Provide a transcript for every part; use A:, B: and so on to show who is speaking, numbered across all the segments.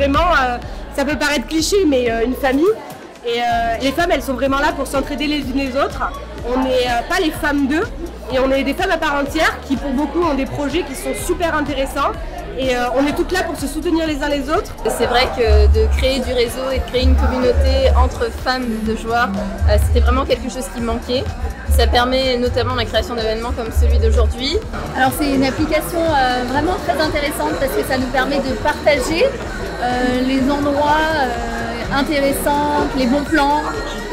A: vraiment, ça peut paraître cliché, mais une famille. Et les femmes, elles sont vraiment là pour s'entraider les unes les autres. On n'est pas les femmes d'eux, et on est des femmes à part entière qui, pour beaucoup, ont des projets qui sont super intéressants. Et on est toutes là pour se soutenir les uns les autres.
B: C'est vrai que de créer du réseau et de créer une communauté entre femmes de joueurs, c'était vraiment quelque chose qui manquait. Ça permet notamment la création d'événements comme celui d'aujourd'hui.
C: Alors c'est une application vraiment très intéressante parce que ça nous permet de partager les endroits intéressants, les bons plans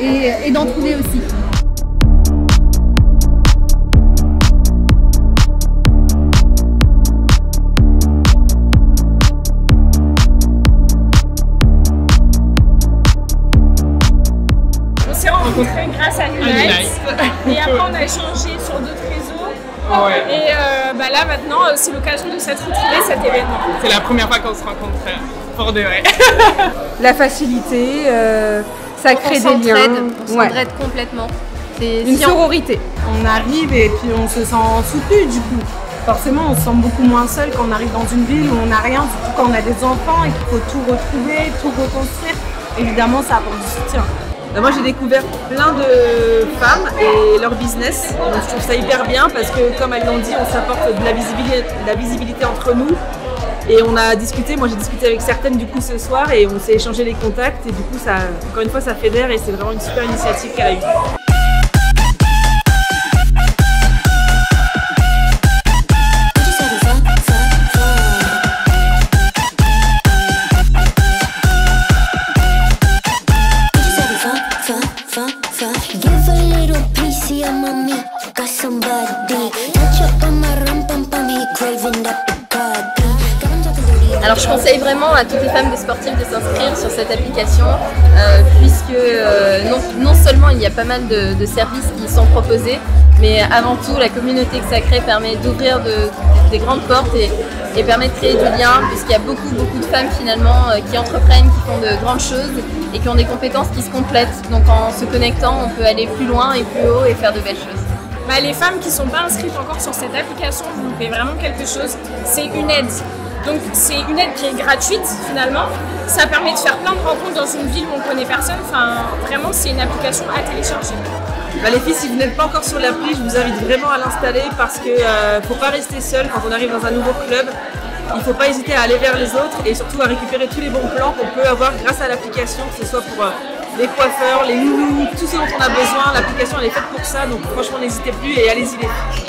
C: et d'en trouver aussi.
D: On s'est rencontrés grâce à Unite et après on a échangé sur d'autres réseaux et là maintenant c'est l'occasion de s'être retrouvés cet événement.
E: C'est la première fois qu'on se rencontre pour de vrai.
F: La facilité, ça crée des liens.
B: On s'entraide complètement.
F: Une sororité.
G: On arrive et puis on se sent soutenu du coup. Forcément on se sent beaucoup moins seul quand on arrive dans une ville où on n'a rien, surtout quand on a des enfants et qu'il faut tout retrouver, tout reconstruire. Évidemment ça apporte du soutien.
H: Moi j'ai découvert plein de femmes et leur business, donc je trouve ça hyper bien parce que comme elles l'ont dit, on s'apporte de la visibilité entre nous et on a discuté, moi j'ai discuté avec certaines du coup ce soir et on s'est échangé les contacts et du coup ça, encore une fois ça fédère et c'est vraiment une super initiative qu'elle a eue.
B: Alors je conseille vraiment à toutes les femmes de sportives de s'inscrire sur cette application puisque non seulement il y a pas mal de services qui sont proposés, mais avant tout la communauté que ça crée permet d'ouvrir des grandes portes et permet de créer du lien puisqu'il y a beaucoup de femmes finalement qui entreprennent, qui font de grandes choses et qui ont des compétences qui se complètent. Donc en se connectant on peut aller plus loin et plus haut et faire de belles choses.
D: Les femmes qui ne sont pas inscrites encore sur cette application, vous loupez vraiment quelque chose, c'est une aide. Donc c'est une aide qui est gratuite finalement, ça permet de faire plein de rencontres dans une ville où on ne connaît personne, vraiment c'est une application à télécharger.
H: Les filles, si vous n'êtes pas encore sur l'appli, je vous invite vraiment à l'installer parce qu'il ne faut pas rester seul quand on arrive dans un nouveau club. Il ne faut pas hésiter à aller vers les autres et surtout à récupérer tous les bons plans qu'on peut avoir grâce à l'application, que ce soit pour les coiffeurs, les nounous, tout ce dont on a besoin. L'application elle est faite pour ça, donc franchement n'hésitez plus et allez-y les filles.